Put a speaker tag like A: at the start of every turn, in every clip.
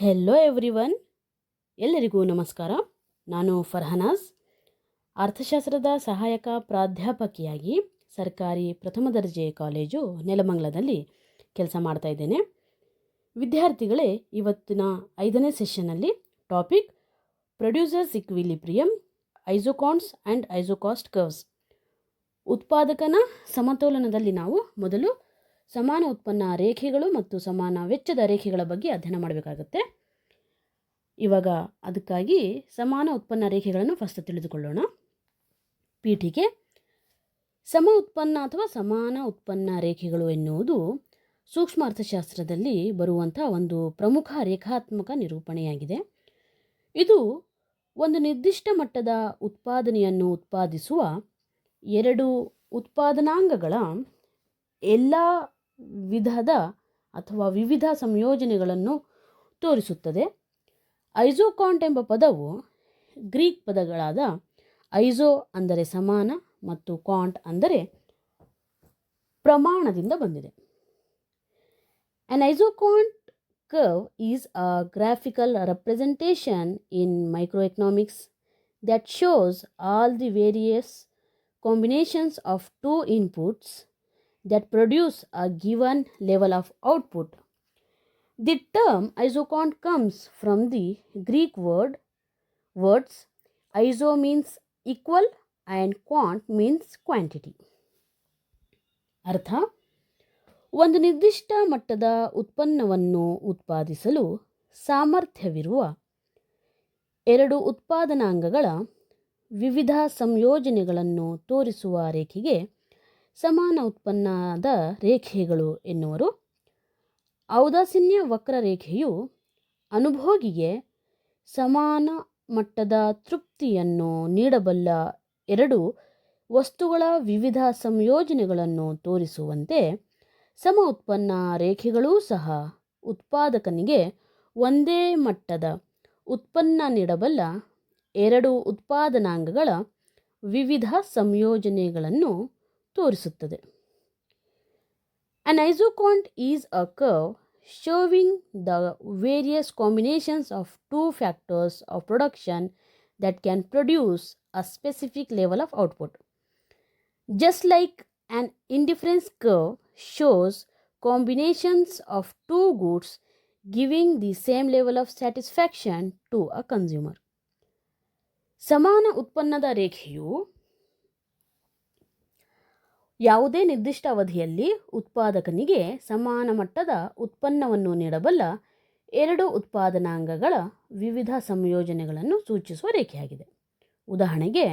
A: Hello everyone, ಎಲ್ಲರಿಗೂ ನಮಸ್ಕಾರ. ನಾನು ಫರ್ಹನಾಸ್, ಅರ್ಥಶಾಸ್ತ್ರದ ಸಹಾಯಕ ಪ್ರಾಧ್ಯಾಪಕಿಯಾಗಿ ಸರ್ಕಾರಿ ಪ್ರಥಮ ದರ್ಜೆ ಕಾಲೇಜು ನೆಲಮಂಗಲದಲ್ಲಿ ಕೆಲಸ ಮಾಡ್ತಾ ಇದ್ದೇನೆ. ವಿದ್ಯಾರ್ಥಿಗಳೇ, ಇವತ್ತಿನ 5ನೇ ಸೆಷನ್ನಲ್ಲಿ topic producers equilibrium, isoquants and isocost curves, ಉತ್ಪಾದಕನ ಸಮತೋಲನದಲ್ಲಿ ನಾವು ಮೊದಲು ಸಮಾನ ಉತ್ಪನ್ನ ರೇಖೆಗಳು ಮತ್ತು ಸಮಾನ ವೆಚ್ಚದ ರೇಖೆಗಳ ಬಗ್ಗೆ ಅಧ್ಯಯನ ಮಾಡಬೇಕಾಗುತ್ತೆ. ಇವಾಗ ಅದಕ್ಕಾಗಿ ಸಮಾನ ಉತ್ಪನ್ನ ರೇಖೆಗಳನ್ನು ಫಸ್ಟ್ ತಿಳಿದುಕೊಳ್ಳೋಣ. ಪೀಠಿಕೆ: ಸಮ ಉತ್ಪನ್ನ ಅಥವಾ ಸಮಾನ ಉತ್ಪನ್ನ ರೇಖೆಗಳು ಎನ್ನುವುದು ಸೂಕ್ಷ್ಮ ಅರ್ಥಶಾಸ್ತ್ರದಲ್ಲಿ ಬರುವಂಥ ಒಂದು ಪ್ರಮುಖ ರೇಖಾತ್ಮಕ ನಿರೂಪಣೆಯಾಗಿದೆ. ಇದು ಒಂದು ನಿರ್ದಿಷ್ಟ ಮಟ್ಟದ ಉತ್ಪಾದನೆಯನ್ನು ಉತ್ಪಾದಿಸುವ ಎರಡು ಉತ್ಪಾದನಾಂಗಗಳ ಎಲ್ಲ ವಿಧದ ಅಥವಾ ವಿವಿಧ ಸಂಯೋಜನೆಗಳನ್ನು ತೋರಿಸುತ್ತದೆ. ಐಸೋಕಾಂಟ್ ಎಂಬ ಪದವು ಗ್ರೀಕ್ ಪದಗಳಾದ ಐಸೋ ಅಂದರೆ ಸಮಾನ ಮತ್ತು ಕಾಂಟ್ ಅಂದರೆ ಪ್ರಮಾಣದಿಂದ ಬಂದಿದೆ. An isocont curve is a graphical representation in microeconomics that shows all the various combinations of two inputs that produce a given level of output. The term isocont comes from the Greek words iso means equal and quant means quantity. ಅರ್ಥ: ಒಂದು ನಿರ್ದಿಷ್ಟ ಮಟ್ಟದ ಉತ್ಪನ್ನವನ್ನು ಉತ್ಪಾದಿಸಲು ಸಾಮರ್ಥ್ಯವಿರುವ ಎರಡು ಉತ್ಪಾದನಾಂಗಗಳ ವಿವಿಧ ಸಂಯೋಜನೆಗಳನ್ನು ತೋರಿಸುವ ರೇಖೆಗೆ ಸಮಾನ ಉತ್ಪನ್ನದ ರೇಖೆಗಳು ಎನ್ನುವರು. ಔದಾಸೀನ್ಯ ವಕ್ರರೇಖೆಯು ಅನುಭೋಗಿಗೆ ಸಮಾನ ಮಟ್ಟದ ತೃಪ್ತಿಯನ್ನು ನೀಡಬಲ್ಲ ಎರಡು ವಸ್ತುಗಳ ವಿವಿಧ ಸಂಯೋಜನೆಗಳನ್ನು ತೋರಿಸುವಂತೆ, ಸಮ ಉತ್ಪನ್ನ ರೇಖೆಗಳೂ ಸಹ ಉತ್ಪಾದಕನಿಗೆ ಒಂದೇ ಮಟ್ಟದ ಉತ್ಪನ್ನ ನೀಡಬಲ್ಲ ಎರಡು ಉತ್ಪಾದನಾಂಗಗಳ ವಿವಿಧ ಸಂಯೋಜನೆಗಳನ್ನು ತೋರಿಸುತ್ತದೆ. An isocont is a curve showing the various combinations of two factors of production that can produce a specific level of output. Just like an indifference curve shows combinations of two goods giving the same level of satisfaction to a consumer. ಸಮಾನ ಉತ್ಪನ್ನದ ರೇಖೆಯು ಯಾವುದೇ ನಿರ್ದಿಷ್ಟ ಅವಧಿಯಲ್ಲಿ ಉತ್ಪಾದಕನಿಗೆ ಸಮಾನ ಮಟ್ಟದ ಉತ್ಪನ್ನವನ್ನು ನೀಡಬಲ್ಲ ಎರಡು ಉತ್ಪಾದನಾಂಗಗಳ ವಿವಿಧ ಸಂಯೋಜನೆಗಳನ್ನು ಸೂಚಿಸುವ ರೇಖೆಯಾಗಿದೆ. ಉದಾಹರಣೆಗೆ,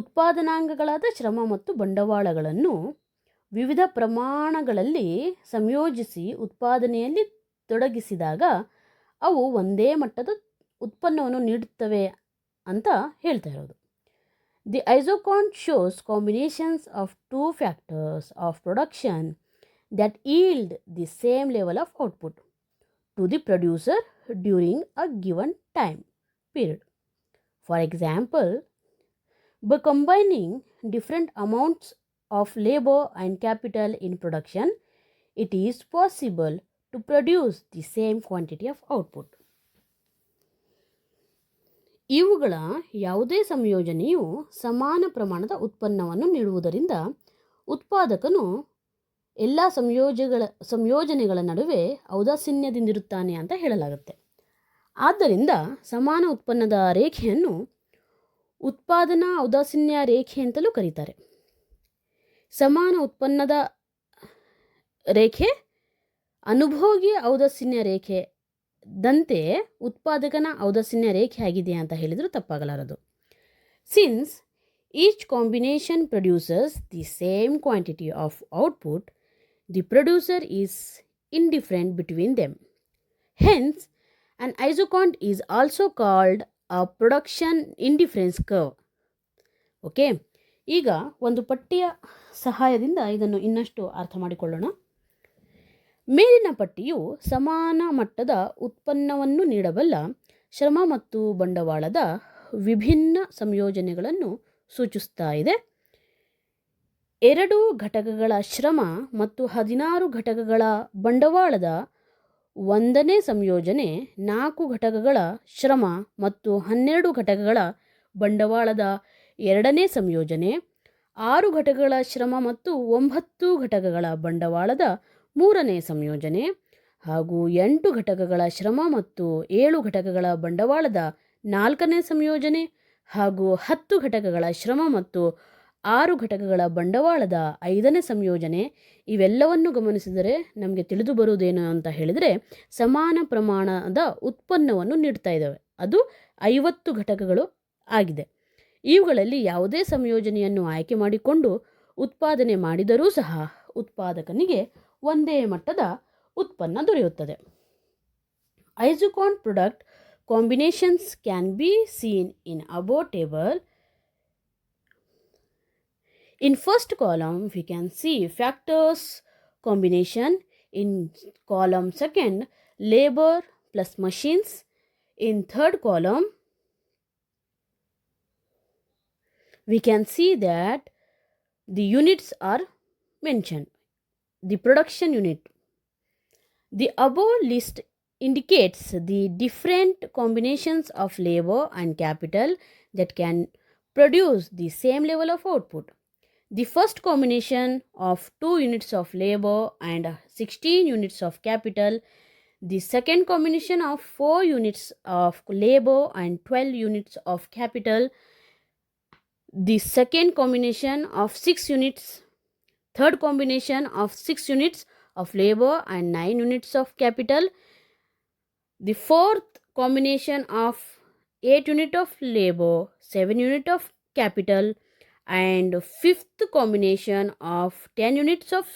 A: ಉತ್ಪಾದನಾಂಗಗಳಾದ ಶ್ರಮ ಮತ್ತು ಬಂಡವಾಳಗಳನ್ನು ವಿವಿಧ ಪ್ರಮಾಣಗಳಲ್ಲಿ ಸಂಯೋಜಿಸಿ ಉತ್ಪಾದನೆಯಲ್ಲಿ ತೊಡಗಿಸಿದಾಗ ಅವು ಒಂದೇ ಮಟ್ಟದ ಉತ್ಪನ್ನವನ್ನು ನೀಡುತ್ತವೆ ಅಂತ ಹೇಳ್ತಾ ಇರೋದು. The isocont shows combinations of two factors of production that yield the same level of output to the producer during a given time period. For example, by combining different amounts of labor and capital in production, it is possible to produce the same quantity of output. ಇವುಗಳ ಯಾವುದೇ ಸಂಯೋಜನೆಯು ಸಮಾನ ಪ್ರಮಾಣದ ಉತ್ಪನ್ನವನ್ನು ನೀಡುವುದರಿಂದ ಉತ್ಪಾದಕನು ಎಲ್ಲ ಸಂಯೋಜನೆಗಳ ನಡುವೆ ಔದಾಸೀನ್ಯದಿಂದಿರುತ್ತಾನೆ ಅಂತ ಹೇಳಲಾಗುತ್ತೆ. ಆದ್ದರಿಂದ ಸಮಾನ ಉತ್ಪನ್ನದ ರೇಖೆಯನ್ನು ಉತ್ಪಾದನಾ ಔದಾಸೀನ್ಯ ರೇಖೆ ಅಂತಲೂ ಕರೀತಾರೆ. ಸಮಾನ ಉತ್ಪನ್ನದ ರೇಖೆ ಅನುಭೋಗಿ ಔದಾಸೀನ್ಯ ರೇಖೆ ದಂತೆ ಉತ್ಪಾದಕನ ಔದಾಸೀನ್ಯ ರೇಖೆ ಆಗಿದೆ ಅಂತ ಹೇಳಿದರೂ ತಪ್ಪಾಗಲಾರದು. Since each combination produces the same quantity of output, the producer is indifferent between them. Hence an isoquant is also called a production indifference curve. Okay, ಈಗ ಒಂದು ಪಟ್ಟಿಯ ಸಹಾಯದಿಂದ ಇದನ್ನು ಇನ್ನಷ್ಟು ಅರ್ಥ ಮಾಡಿಕೊಳ್ಳೋಣ. ಮೇಲಿನ ಪಟ್ಟಿಯು ಸಮಾನ ಮಟ್ಟದ ಉತ್ಪನ್ನವನ್ನು ನೀಡಬಲ್ಲ ಶ್ರಮ ಮತ್ತು ಬಂಡವಾಳದ ವಿಭಿನ್ನ ಸಂಯೋಜನೆಗಳನ್ನು ಸೂಚಿಸ್ತಾ ಇದೆ. 2 ಘಟಕಗಳ ಶ್ರಮ ಮತ್ತು 16 ಘಟಕಗಳ ಬಂಡವಾಳದ ಒಂದನೇ ಸಂಯೋಜನೆ 4 ಘಟಕಗಳ ಶ್ರಮ ಮತ್ತು 12 ಘಟಕಗಳ ಬಂಡವಾಳದ ಎರಡನೇ ಸಂಯೋಜನೆ 6 ಘಟಕಗಳ ಶ್ರಮ ಮತ್ತು 9 ಘಟಕಗಳ ಬಂಡವಾಳದ ಮೂರನೇ ಸಂಯೋಜನೆ ಹಾಗೂ 8 ಘಟಕಗಳ ಶ್ರಮ ಮತ್ತು 7 ಘಟಕಗಳ ಬಂಡವಾಳದ ನಾಲ್ಕನೇ ಸಂಯೋಜನೆ ಹಾಗೂ 10 ಘಟಕಗಳ ಶ್ರಮ ಮತ್ತು 6 ಘಟಕಗಳ ಬಂಡವಾಳದ ಐದನೇ ಸಂಯೋಜನೆ. ಇವೆಲ್ಲವನ್ನು ಗಮನಿಸಿದರೆ ನಮಗೆ ತಿಳಿದು ಬರುವುದೇನು ಅಂತ ಹೇಳಿದರೆ ಸಮಾನ ಪ್ರಮಾಣದ ಉತ್ಪನ್ನವನ್ನು ನೀಡ್ತಾ ಇದ್ದಾವೆ. ಅದು 50 ಘಟಕಗಳು ಆಗಿದೆ. ಇವುಗಳಲ್ಲಿ ಯಾವುದೇ ಸಂಯೋಜನೆಯನ್ನು ಆಯ್ಕೆ ಮಾಡಿಕೊಂಡು ಉತ್ಪಾದನೆ ಮಾಡಿದರೂ ಸಹ ಉತ್ಪಾದಕನಿಗೆ ಒಂದೇ ಮಟ್ಟದ ಉತ್ಪನ್ನ ದೊರೆಯುತ್ತದೆ. Isoquant product combinations can be seen in above table. In first column, we can see factors combination. In column second, labor plus machines. In third column, we can see that the units are mentioned. The production unit. The above list indicates the different combinations of labor and capital that can produce the same level of output. The first combination of 2 units of labor and 16 units of capital. The second combination of 4 units of labor and 12 units of capital. The second combination of 6 units. Third combination of 6 units of labor and 9 units of capital. The fourth combination of 8 units of labor, 7 units of capital. And fifth combination of 10 units of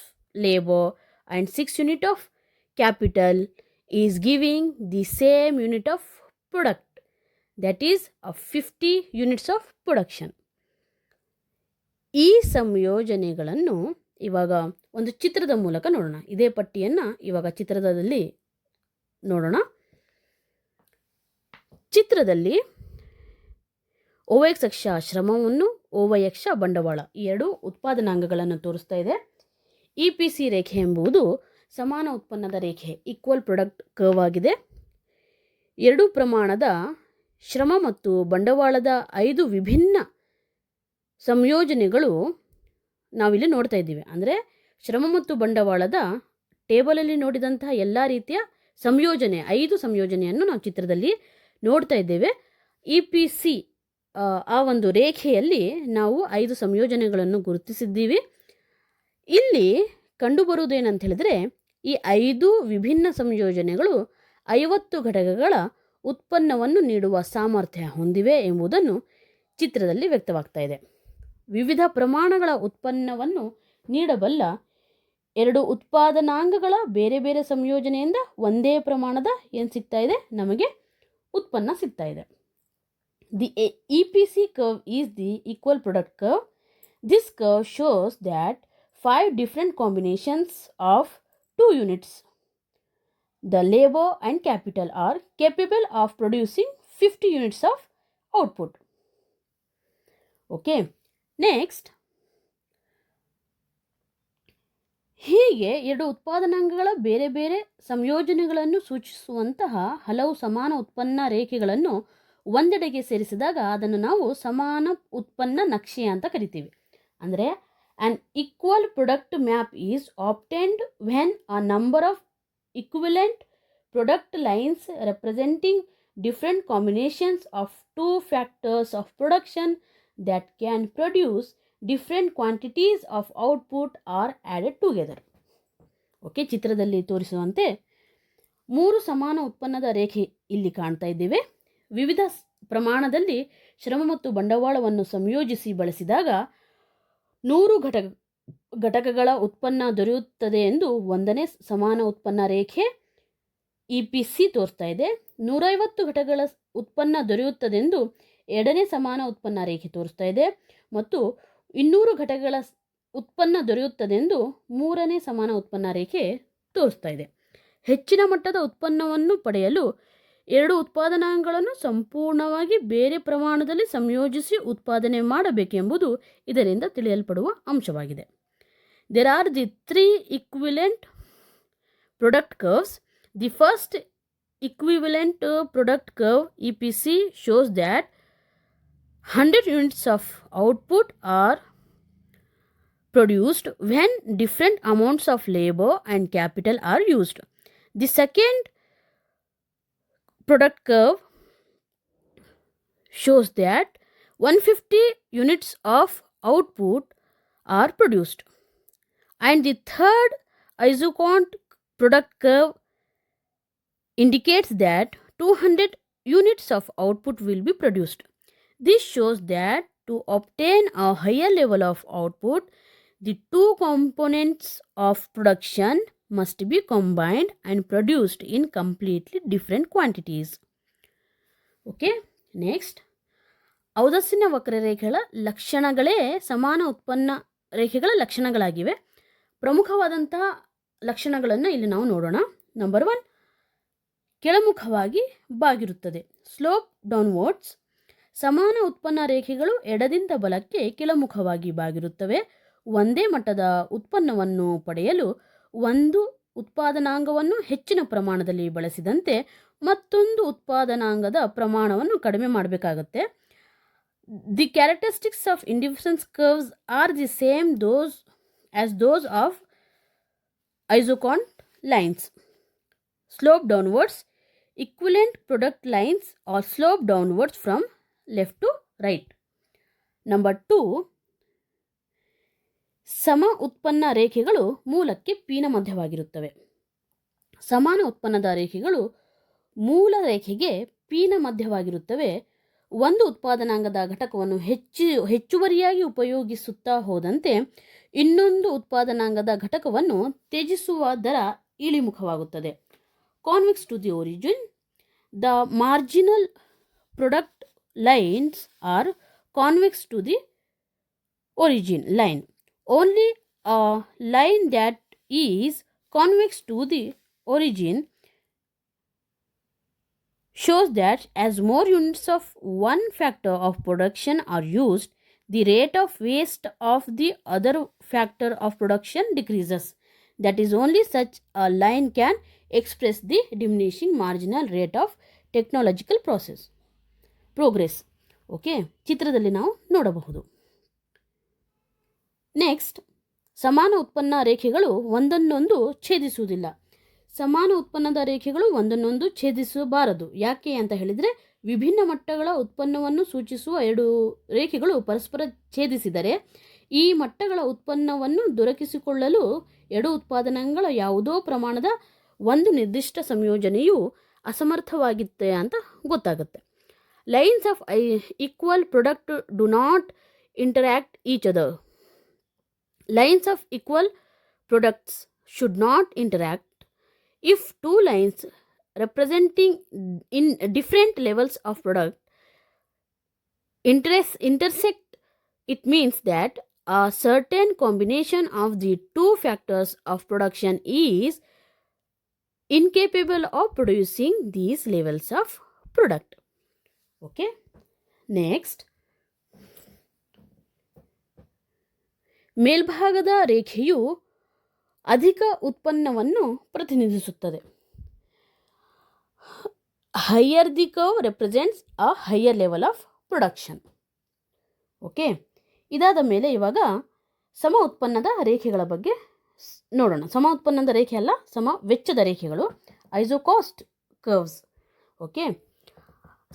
A: labor and 6 units of capital is giving the same unit of product, that is 50 units of production. ಈ ಸಂಯೋಜನೆಗಳನ್ನು ಇವಾಗ ಒಂದು ಚಿತ್ರದ ಮೂಲಕ ನೋಡೋಣ. ಇದೇ ಪಟ್ಟಿಯನ್ನು ಇವಾಗ ಚಿತ್ರದಲ್ಲಿ ನೋಡೋಣ. ಚಿತ್ರದಲ್ಲಿ OX ಅಕ್ಷ ಶ್ರಮವನ್ನು OY ಅಕ್ಷ ಬಂಡವಾಳ ಈ ಎರಡು ಉತ್ಪಾದನಾಂಗಗಳನ್ನು ತೋರಿಸ್ತಾ ಇದೆ. EPC ರೇಖೆ ಎಂಬುದು ಸಮಾನ ಉತ್ಪನ್ನದ ರೇಖೆ, ಈಕ್ವಲ್ ಪ್ರಾಡಕ್ಟ್ ಕರ್ವ್ ಆಗಿದೆ. ಎರಡು ಪ್ರಮಾಣದ ಶ್ರಮ ಮತ್ತು ಬಂಡವಾಳದ 5 ವಿಭಿನ್ನ ಸಂಯೋಜನೆಗಳು ನಾವಿಲ್ಲಿ ನೋಡ್ತಾ ಇದ್ದೀವಿ. ಅಂದರೆ ಶ್ರಮ ಮತ್ತು ಬಂಡವಾಳದ ಟೇಬಲಲ್ಲಿ ನೋಡಿದಂತಹ ಎಲ್ಲ ರೀತಿಯ ಸಂಯೋಜನೆ 5 ಸಂಯೋಜನೆಯನ್ನು ನಾವು ಚಿತ್ರದಲ್ಲಿ ನೋಡ್ತಾ ಇದ್ದೇವೆ. EPC ಆ ಒಂದು ರೇಖೆಯಲ್ಲಿ ನಾವು 5 ಸಂಯೋಜನೆಗಳನ್ನು ಗುರುತಿಸಿದ್ದೀವಿ. ಇಲ್ಲಿ ಕಂಡುಬರುವುದೇನಂತ ಹೇಳಿದರೆ ಈ 5 ವಿಭಿನ್ನ ಸಂಯೋಜನೆಗಳು 50 ಘಟಕಗಳ ಉತ್ಪನ್ನವನ್ನು ನೀಡುವ ಸಾಮರ್ಥ್ಯ ಹೊಂದಿವೆ ಎಂಬುದನ್ನು ಚಿತ್ರದಲ್ಲಿ ವ್ಯಕ್ತವಾಗ್ತಾ ಇದೆ. ವಿವಿಧ ಪ್ರಮಾಣಗಳ ಉತ್ಪನ್ನವನ್ನು ನೀಡಬಲ್ಲ 2 ಉತ್ಪಾದನಾಂಗಗಳ ಬೇರೆ ಬೇರೆ ಸಂಯೋಜನೆಯಿಂದ ಒಂದೇ ಪ್ರಮಾಣದ ಏನು ಸಿಗ್ತಾ ಇದೆ, ನಮಗೆ ಉತ್ಪನ್ನ ಸಿಗ್ತಾ ಇದೆ. The EPC curve is the equal product curve. This curve shows that 5 different combinations of 2 units, the labor and capital, are capable of producing 50 units of output. Okay, next. ಹೀಗೆ 2 ಉತ್ಪಾದನಾಂಗಗಳ ಬೇರೆ ಬೇರೆ ಸಂಯೋಜನೆಗಳನ್ನು ಸೂಚಿಸುವಂತಹ ಹಲವು ಸಮಾನ ಉತ್ಪನ್ನ ರೇಖೆಗಳನ್ನು ಒಂದೆಡೆಗೆ ಸೇರಿಸಿದಾಗ ಅದನ್ನು ನಾವು ಸಮಾನ ಉತ್ಪನ್ನ ನಕ್ಷೆ ಅಂತ ಕರಿತೀವಿ. ಅಂದರೆ an equal product map is obtained when a number of equivalent product lines representing different combinations of 2 factors of production that can produce different quantities of output are added together. Okay, ಚಿತ್ರದಲ್ಲಿ ತೋರಿಸುವಂತೆ 3 ಸಮಾನ ಉತ್ಪನ್ನದ ರೇಖೆ ಇಲ್ಲಿ ಕಾಣ್ತಾ ಇದ್ದೇವೆ. ವಿವಿಧ ಪ್ರಮಾಣದಲ್ಲಿ ಶ್ರಮ ಮತ್ತು ಬಂಡವಾಳವನ್ನು ಸಂಯೋಜಿಸಿ ಬಳಸಿದಾಗ 100 ಘಟಕಗಳ ಉತ್ಪನ್ನ ದೊರೆಯುತ್ತದೆ ಎಂದು ಒಂದನೇ ಸಮಾನ ಉತ್ಪನ್ನ ರೇಖೆ EPC ತೋರಿಸ್ತಾ ಇದೆ. 150 ಘಟಕಗಳ ಉತ್ಪನ್ನ ದೊರೆಯುತ್ತದೆಂದು ಎರಡನೇ ಸಮಾನ ಉತ್ಪನ್ನ ರೇಖೆ ತೋರಿಸ್ತಾ ಇದೆ ಮತ್ತು 200 ಘಟಕಗಳ ಉತ್ಪನ್ನ ದೊರೆಯುತ್ತದೆಂದು ಮೂರನೇ ಸಮಾನ ಉತ್ಪನ್ನ ರೇಖೆ ತೋರಿಸ್ತಾ ಇದೆ. ಹೆಚ್ಚಿನ ಮಟ್ಟದ ಉತ್ಪನ್ನವನ್ನು ಪಡೆಯಲು 2 ಉತ್ಪಾದನಾಂಗಗಳನ್ನು ಸಂಪೂರ್ಣವಾಗಿ ಬೇರೆ ಪ್ರಮಾಣದಲ್ಲಿ ಸಂಯೋಜಿಸಿ ಉತ್ಪಾದನೆ ಮಾಡಬೇಕೆಂಬುದು ಇದರಿಂದ ತಿಳಿಯಲ್ಪಡುವ ಅಂಶವಾಗಿದೆ. There are the 3 equivalent product curves. The first equivalent product curve EPC shows that 100 units of output are produced when different amounts of labor and capital are used. The second product curve shows that 150 units of output are produced. And the third isocont product curve indicates that 200 units of output will be produced. This shows that to obtain a higher level of output, the two components of production must be combined and produced in completely different quantities. Okay, next. ಔದಾಸೀನ್ಯ ವಕ್ರರೇಖೆಗಳ ಲಕ್ಷಣಗಳೇ ಸಮಾನ ಉತ್ಪನ್ನ ರೇಖೆಗಳ ಲಕ್ಷಣಗಳಾಗಿವೆ. ಪ್ರಮುಖವಾದಂತಹ ಲಕ್ಷಣಗಳನ್ನು ಇಲ್ಲಿ ನಾವು ನೋಡೋಣ. Number 1, ಕೆಳಮುಖವಾಗಿ ಬಾಗಿರುತ್ತದೆ, slope downwards. ಸಮಾನ ಉತ್ಪನ್ನ ರೇಖೆಗಳು ಎಡದಿಂದ ಬಲಕ್ಕೆ ಕೆಳಮುಖವಾಗಿ ಬಾಗಿರುತ್ತವೆ. ಒಂದೇ ಮಟ್ಟದ ಉತ್ಪನ್ನವನ್ನು ಪಡೆಯಲು ಒಂದು ಉತ್ಪಾದನಾಂಗವನ್ನು ಹೆಚ್ಚಿನ ಪ್ರಮಾಣದಲ್ಲಿ ಬಳಸಿದಂತೆ ಮತ್ತೊಂದು ಉತ್ಪಾದನಾಂಗದ ಪ್ರಮಾಣವನ್ನು ಕಡಿಮೆ ಮಾಡಬೇಕಾಗುತ್ತೆ. The characteristics of indifference curves are the same as those of isocont lines. Slope downwards, equivalent product lines or slope downwards from left to right. Number 2, ಸಮ ಉತ್ಪನ್ನ ರೇಖೆಗಳು ಮೂಲಕ್ಕೆ ಪೀನ ಮಧ್ಯವಾಗಿರುತ್ತವೆ. ಸಮಾನ ಉತ್ಪನ್ನದ ರೇಖೆಗಳು ಮೂಲ ರೇಖೆಗೆ ಪೀನ ಮಧ್ಯವಾಗಿರುತ್ತವೆ. ಒಂದು ಉತ್ಪಾದನಾಂಗದ ಘಟಕವನ್ನು ಹೆಚ್ಚುವರಿಯಾಗಿ ಉಪಯೋಗಿಸುತ್ತಾ ಹೋದಂತೆ ಇನ್ನೊಂದು ಉತ್ಪಾದನಾಂಗದ ಘಟಕವನ್ನು ತ್ಯಜಿಸುವ ದರ ಇಳಿಮುಖವಾಗುತ್ತದೆ. Convex to the origin, the marginal product lines are convex to the origin line. Only a line that is convex to the origin shows that as more units of one factor of production are used, the rate of waste of the other factor of production decreases. That is, only such a line can express the diminishing marginal rate of technological progress. Okay, ಚಿತ್ರದಲ್ಲಿ ನಾವು ನೋಡಬಹುದು. Next, ಸಮಾನ ಉತ್ಪನ್ನ ರೇಖೆಗಳು ಒಂದನ್ನೊಂದು ಛೇದಿಸುವುದಿಲ್ಲ. ಸಮಾನ ಉತ್ಪನ್ನದ ರೇಖೆಗಳು ಒಂದನ್ನೊಂದು ಛೇದಿಸಬಾರದು. ಯಾಕೆ ಅಂತ ಹೇಳಿದರೆ, ವಿಭಿನ್ನ ಮಟ್ಟಗಳ ಉತ್ಪನ್ನವನ್ನು ಸೂಚಿಸುವ ಎರಡು ರೇಖೆಗಳು ಪರಸ್ಪರ ಛೇದಿಸಿದರೆ ಈ ಮಟ್ಟಗಳ ಉತ್ಪನ್ನವನ್ನು ದೊರಕಿಸಿಕೊಳ್ಳಲು ಎರಡು ಉತ್ಪಾದನಾಂಗಗಳ ಯಾವುದೋ ಪ್ರಮಾಣದ ಒಂದು ನಿರ್ದಿಷ್ಟ ಸಂಯೋಜನೆಯು ಅಸಮರ್ಥವಾಗಿತ್ತೆ ಅಂತ ಗೊತ್ತಾಗುತ್ತೆ. Lines of equal product do not interact each other. Lines of equal products should not interact. If two lines representing in different levels of product intersect, it means that a certain combination of the two factors of production is incapable of producing these levels of product. Okay, next. ಮೇಲ್ಭಾಗದ ರೇಖೆಯು ಅಧಿಕ ಉತ್ಪನ್ನವನ್ನು ಪ್ರತಿನಿಧಿಸುತ್ತದೆ. Higher the curve represents a higher level of production. Okay, ಇದಾದ ಮೇಲೆ ಇವಾಗ ಸಮ ಉತ್ಪನ್ನದ ರೇಖೆಗಳ ಬಗ್ಗೆ ನೋಡೋಣ. ಸಮ ಉತ್ಪನ್ನದ ರೇಖೆ ಅಲ್ಲ, ಸಮ ವೆಚ್ಚದ ರೇಖೆಗಳು, ಐಸೋಕಾಸ್ಟ್ ಕರ್ವ್ಸ್. ಓಕೆ,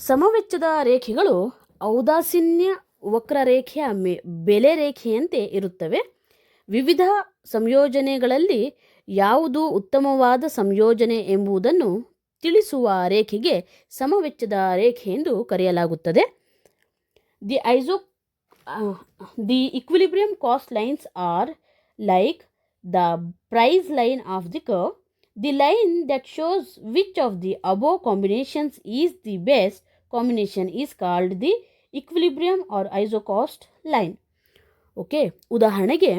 A: ಸಮವೆಚ್ಚದ ರೇಖೆಗಳು ಔದಾಸೀನ್ಯ ವಕ್ರರೇಖೆಯ ಬೆಲೆ ರೇಖೆಯಂತೆ ಇರುತ್ತವೆ. ವಿವಿಧ ಸಂಯೋಜನೆಗಳಲ್ಲಿ ಯಾವುದು ಉತ್ತಮವಾದ ಸಂಯೋಜನೆ ಎಂಬುದನ್ನು ತಿಳಿಸುವ ರೇಖೆಗೆ ಸಮವೆಚ್ಚದ ರೇಖೆ ಎಂದು ಕರೆಯಲಾಗುತ್ತದೆ. The equilibrium cost lines are like the price line of the curve. The line that shows which of the above combinations is the best combination is called the equilibrium or isocost line. Okay, ಉದಾಹರಣೆಗೆ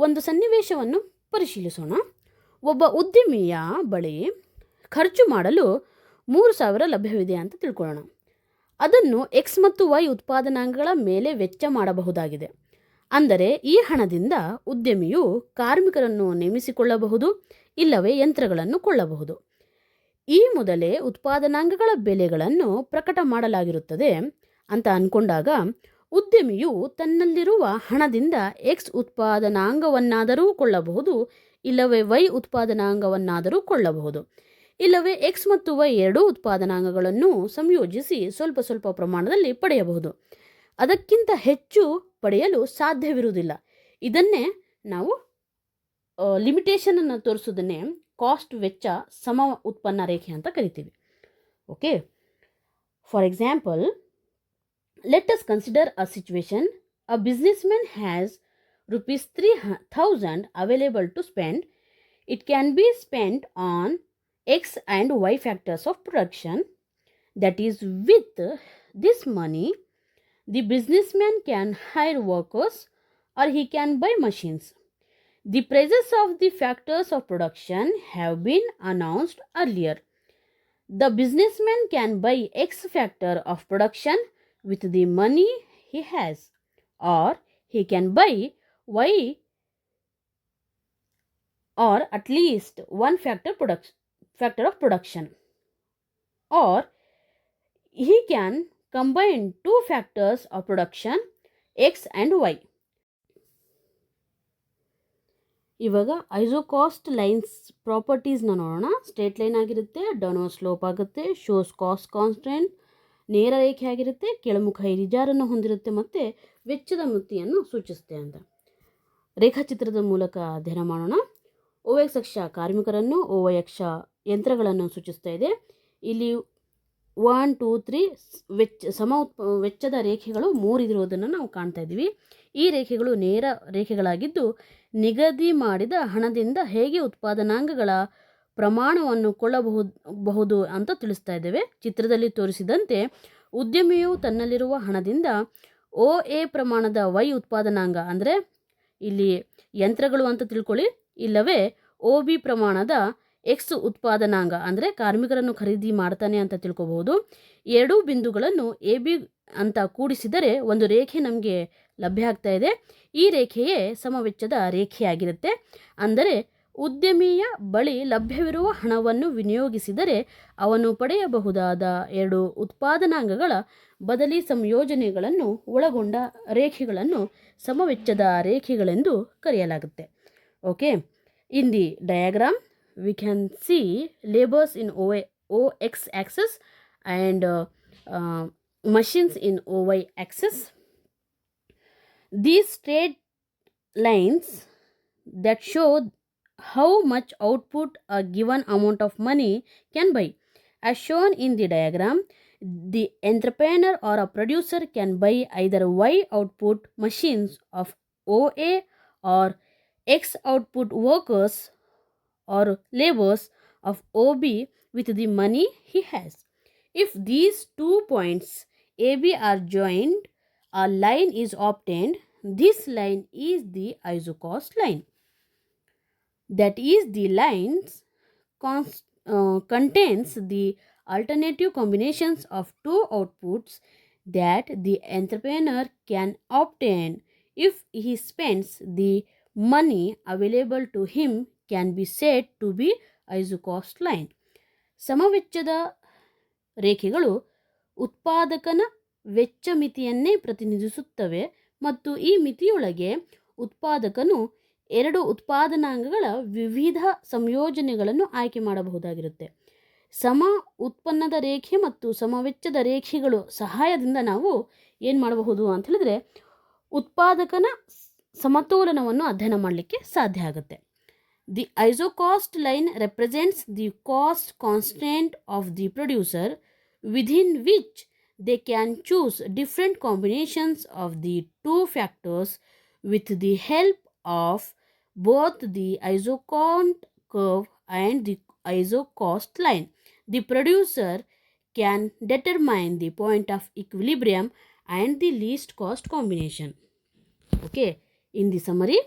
A: ಒಂದು ಸನ್ನಿವೇಶವನ್ನು ಪರಿಶೀಲಿಸೋಣ. ಒಬ್ಬ ಉದ್ಯಮಿಯ ಬಳಿ ಖರ್ಚು ಮಾಡಲು 3,000 ಲಭ್ಯವಿದೆ ಅಂತ ತಿಳ್ಕೊಳ್ಳೋಣ. ಅದನ್ನು ಎಕ್ಸ್ ಮತ್ತು ವೈ ಉತ್ಪಾದನಾಂಗಗಳ ಮೇಲೆ ವೆಚ್ಚ ಮಾಡಬಹುದಾಗಿದೆ. ಅಂದರೆ ಈ ಹಣದಿಂದ ಉದ್ಯಮಿಯು ಕಾರ್ಮಿಕರನ್ನು ನೇಮಿಸಿಕೊಳ್ಳಬಹುದು, ಇಲ್ಲವೇ ಯಂತ್ರಗಳನ್ನು ಕೊಳ್ಳಬಹುದು. ಈ ಮೊದಲೇ ಉತ್ಪಾದನಾಂಗಗಳ ಬೆಲೆಗಳನ್ನು ಪ್ರಕಟ ಮಾಡಲಾಗಿರುತ್ತದೆ ಅಂತ ಅಂದ್ಕೊಂಡಾಗ ಉದ್ಯಮಿಯು ತನ್ನಲ್ಲಿರುವ ಹಣದಿಂದ ಎಕ್ಸ್ ಉತ್ಪಾದನಾಂಗವನ್ನಾದರೂ ಕೊಳ್ಳಬಹುದು, ಇಲ್ಲವೇ ವೈ ಉತ್ಪಾದನಾಂಗವನ್ನಾದರೂ ಕೊಳ್ಳಬಹುದು, ಇಲ್ಲವೇ ಎಕ್ಸ್ ಮತ್ತು ವೈ ಎರಡೂ ಉತ್ಪಾದನಾಂಗಗಳನ್ನು ಸಂಯೋಜಿಸಿ ಸ್ವಲ್ಪ ಸ್ವಲ್ಪ ಪ್ರಮಾಣದಲ್ಲಿ ಪಡೆಯಬಹುದು. ಅದಕ್ಕಿಂತ ಹೆಚ್ಚು ಪಡೆಯಲು ಸಾಧ್ಯವಿರುವುದಿಲ್ಲ. ಇದನ್ನೇ ನಾವು ಲಿಮಿಟೇಷನನ್ನು ತೋರಿಸೋದನ್ನೇ ಕಾಸ್ಟ್ ವೆಚ್ಚ ಸಮ ಉತ್ಪನ್ನ ರೇಖೆ ಅಂತ ಕರಿತೀವಿ. Okay, for example, let us consider a situation. A businessman has ₹3,000 available to spend. It can be spent on X and Y factors of production. That is, with this money, the businessman can hire workers or he can buy machines. The prices of the factors of production have been announced earlier. The businessman can buy X factor of production with the money he has, or he can buy Y or at least one factor of production, or he can combine two factors of production X and Y. ಇವಾಗ ಐಸೋಕಾಸ್ಟ್ lines ಪ್ರಾಪರ್ಟೀಸ್ನ ನೋಡೋಣ. Straight line ಆಗಿರುತ್ತೆ, downward slope ಆಗುತ್ತೆ, shows cost constant, ನೇರ ರೇಖೆ ಆಗಿರುತ್ತೆ, ಕೆಳಮುಖ ಇಳಿಜಾರನ್ನು ಹೊಂದಿರುತ್ತೆ ಮತ್ತು ವೆಚ್ಚದ ಮಿತಿಯನ್ನು ಸೂಚಿಸುತ್ತೆ ಅಂತ ರೇಖಾಚಿತ್ರದ ಮೂಲಕ ಅಧ್ಯಯನ ಮಾಡೋಣ. OX ಅಕ್ಷ ಕಾರ್ಮಿಕರನ್ನು, OY ಅಕ್ಷ ಯಂತ್ರಗಳನ್ನು ಸೂಚಿಸ್ತಾ ಇದೆ. ಇಲ್ಲಿ 1, 2, 3 ವೆಚ್ಚದ ರೇಖೆಗಳು 3 ಇರುವುದನ್ನು ನಾವು ಕಾಣ್ತಾ ಇದ್ದೀವಿ. ಈ ರೇಖೆಗಳು ನೇರ ರೇಖೆಗಳಾಗಿದ್ದು ನಿಗದಿ ಮಾಡಿದ ಹಣದಿಂದ ಹೇಗೆ ಉತ್ಪಾದನಾಂಗಗಳ ಪ್ರಮಾಣವನ್ನು ಕೊಳ್ಳಬಹುದು ಅಂತ ತಿಳಿಸ್ತಾ ಇದ್ದೇವೆ. ಚಿತ್ರದಲ್ಲಿ ತೋರಿಸಿದಂತೆ ಉದ್ಯಮಿಯು ತನ್ನಲ್ಲಿರುವ ಹಣದಿಂದ OA ಪ್ರಮಾಣದ Y ಉತ್ಪಾದನಾಂಗ, ಅಂದರೆ ಇಲ್ಲಿ ಯಂತ್ರಗಳು ಅಂತ ತಿಳ್ಕೊಳ್ಳಿ, ಇಲ್ಲವೇ OB ಪ್ರಮಾಣದ X ಉತ್ಪಾದನಾಂಗ, ಅಂದರೆ ಕಾರ್ಮಿಕರನ್ನು ಖರೀದಿ ಮಾಡ್ತಾನೆ ಅಂತ ತಿಳ್ಕೊಬಹುದು. ಎರಡೂ ಬಿಂದುಗಳನ್ನು AB ಅಂತ ಕೂಡಿಸಿದರೆ ಒಂದು ರೇಖೆ ನಮಗೆ ಲಭ್ಯ ಆಗ್ತಾ ಇದೆ. ಈ ರೇಖೆಯೇ ಸಮವೆಚ್ಚದ ರೇಖೆಯಾಗಿರುತ್ತೆ. ಅಂದರೆ ಉದ್ಯಮಿಯ ಬಳಿ ಲಭ್ಯವಿರುವ ಹಣವನ್ನು ವಿನಿಯೋಗಿಸಿದರೆ ಅವನು ಪಡೆಯಬಹುದಾದ ಎರಡು ಉತ್ಪಾದನಾಂಗಗಳ ಬದಲಿ ಸಂಯೋಜನೆಗಳನ್ನು ಒಳಗೊಂಡ ರೇಖೆಗಳನ್ನು ಸಮವೆಚ್ಚದ ರೇಖೆಗಳೆಂದು ಕರೆಯಲಾಗುತ್ತೆ. Okay, in the diagram we can see labors in OX axis and machines in OY axis. These straight lines that show how much output a given amount of money can buy. As shown in the diagram, the entrepreneur or a producer can buy either Y output machines of OA or X output workers or labors of OB with the money he has. If these 2 points AB are joined, a line is obtained. This line is the isocost line. That is, the lines contains the alternative combinations of two outputs that the entrepreneur can obtain if he spends the money available to him can be said to be isocost line. ಸಮವೆಚ್ಚದ ರೇಖೆಗಳು ಉತ್ಪಾದಕನ ವೆಚ್ಚ ಮಿತಿಯನ್ನೇ ಪ್ರತಿನಿಧಿಸುತ್ತವೆ ಮತ್ತು ಈ ಮಿತಿಯೊಳಗೆ ಉತ್ಪಾದಕನು ಎರಡು ಉತ್ಪಾದನಾಂಗಗಳ ವಿವಿಧ ಸಂಯೋಜನೆಗಳನ್ನು ಆಯ್ಕೆ ಮಾಡಬಹುದಾಗಿರುತ್ತೆ. ಸಮ ಉತ್ಪನ್ನದ ರೇಖೆ ಮತ್ತು ಸಮವೆಚ್ಚದ ರೇಖೆಗಳು ಸಹಾಯದಿಂದ ನಾವು ಏನು ಮಾಡಬಹುದು ಅಂತ ಹೇಳಿದ್ರೆ ಉತ್ಪಾದಕನ ಸಮತೋಲನವನ್ನು ಅಧ್ಯಯನ ಮಾಡಲಿಕ್ಕೆ ಸಾಧ್ಯ ಆಗುತ್ತೆ. The isocost line represents the cost constraint of the producer, within which they can choose different combinations of the two factors with the help of both the isocont curve and the isocost line. The producer can determine the point of equilibrium and the least cost combination. Okay, in the summary,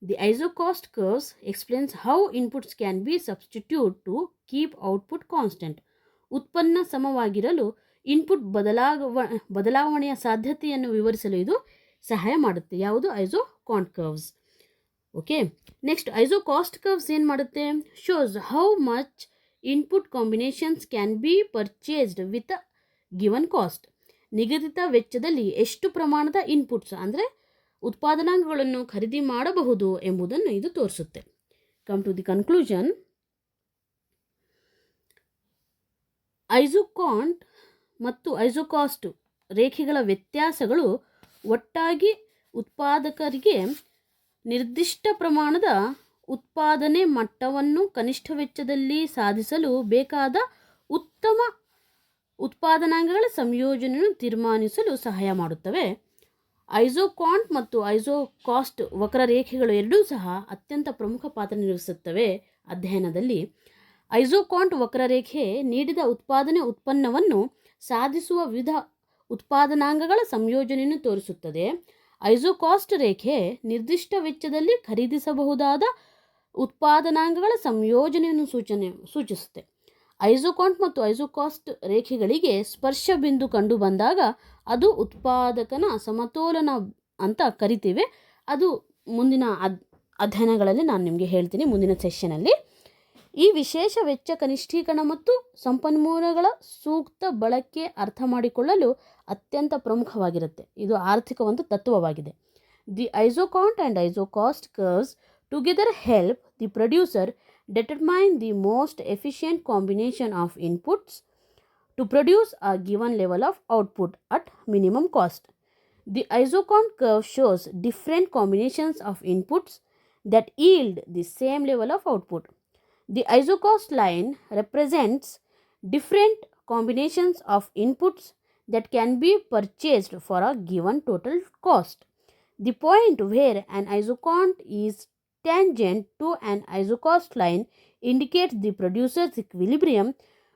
A: the isocost curves explains how inputs can be substituted to keep output constant. ಉತ್ಪನ್ನ ಸಮವಾಗಿರಲು input ಬದಲಾವಣೆಯ ಸಾಧ್ಯತೆಯನ್ನು ವಿವರಿಸಲು ಇದು ಸಹಾಯ ಮಾಡುತ್ತೆ. ಯಾವುದು? ಐಸೋಕಾಂಟ್ curves. Okay, next ಐಸೋಕಾಸ್ಟ್ curves ಏನು ಮಾಡುತ್ತೆ? Shows how much input combinations can B purchased with a given cost. ನಿಗದಿತ ವೆಚ್ಚದಲ್ಲಿ ಎಷ್ಟು ಪ್ರಮಾಣದ ಇನ್ಪುಟ್ಸ್ ಅಂದರೆ ಉತ್ಪಾದನಾಂಗಗಳನ್ನು ಖರೀದಿ ಮಾಡಬಹುದು ಎಂಬುದನ್ನು ಇದು ತೋರಿಸುತ್ತೆ. Come to the conclusion. Isoquant ಮತ್ತು ಐಸೋಕಾಸ್ಟ್ ರೇಖೆಗಳ ವ್ಯತ್ಯಾಸಗಳು ಒಟ್ಟಾಗಿ ಉತ್ಪಾದಕರಿಗೆ ನಿರ್ದಿಷ್ಟ ಪ್ರಮಾಣದ ಉತ್ಪಾದನೆ ಮಟ್ಟವನ್ನು ಕನಿಷ್ಠ ವೆಚ್ಚದಲ್ಲಿ ಸಾಧಿಸಲು ಬೇಕಾದ ಉತ್ತಮ ಉತ್ಪಾದನಾಂಗಗಳ ಸಂಯೋಜನೆಯನ್ನು ತೀರ್ಮಾನಿಸಲು ಸಹಾಯ ಮಾಡುತ್ತವೆ. ಐಸೋಕಾಂಟ್ ಮತ್ತು ಐಸೋಕಾಸ್ಟ್ ವಕ್ರರೇಖೆಗಳು ಎರಡೂ ಸಹ ಅತ್ಯಂತ ಪ್ರಮುಖ ಪಾತ್ರ ನಿರ್ವಹಿಸುತ್ತವೆ ಅಧ್ಯಯನದಲ್ಲಿ. ಐಸೋಕಾಂಟ್ ವಕ್ರರೇಖೆ ನೀಡಿದ ಉತ್ಪನ್ನವನ್ನು ಸಾಧಿಸುವ ವಿವಿಧ ಉತ್ಪಾದನಾಂಗಗಳ ಸಂಯೋಜನೆಯನ್ನು ತೋರಿಸುತ್ತದೆ. ಐಸೋಕಾಸ್ಟ್ ರೇಖೆ ನಿರ್ದಿಷ್ಟ ವೆಚ್ಚದಲ್ಲಿ ಖರೀದಿಸಬಹುದಾದ ಉತ್ಪಾದನಾಂಗಗಳ ಸಂಯೋಜನೆಯನ್ನು ಸೂಚಿಸುತ್ತೆ. ಐಸೋಕಾಂಟ್ ಮತ್ತು ಐಸೋಕಾಸ್ಟ್ ರೇಖೆಗಳಿಗೆ ಸ್ಪರ್ಶ ಬಿಂದು ಕಂಡು ಬಂದಾಗ ಅದು ಉತ್ಪಾದಕನ ಸಮತೋಲನ ಅಂತ ಕರಿತೀವಿ. ಅದು ಮುಂದಿನ ಅಧ್ಯಯನಗಳಲ್ಲಿ ನಾನು ನಿಮಗೆ ಹೇಳ್ತೀನಿ ಮುಂದಿನ ಸೆಷನಲ್ಲಿ. ಈ ವಿಶೇಷ ವೆಚ್ಚ ಕನಿಷ್ಠೀಕರಣ ಮತ್ತು ಸಂಪನ್ಮೂಲಗಳ ಸೂಕ್ತ ಬಳಕೆ ಅರ್ಥ ಮಾಡಿಕೊಳ್ಳಲು ಅತ್ಯಂತ ಪ್ರಮುಖವಾಗಿರುತ್ತೆ. ಇದು ಆರ್ಥಿಕ ಒಂದು ತತ್ವವಾಗಿದೆ. The isoquant and isocost curves together help the producer determine the most efficient combination of inputs to produce a given level of output at minimum cost. The isocont curve shows different combinations of inputs that yield the same level of output. The isocost line represents different combinations of inputs that can be purchased for a given total cost. The point where an isocont is tangent to an isocost line indicates the producer's equilibrium.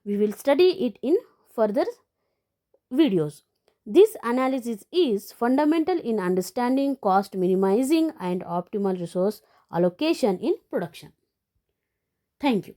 A: We will study it in further videos. This analysis is fundamental in understanding cost minimizing and optimal resource allocation in production. Thank you.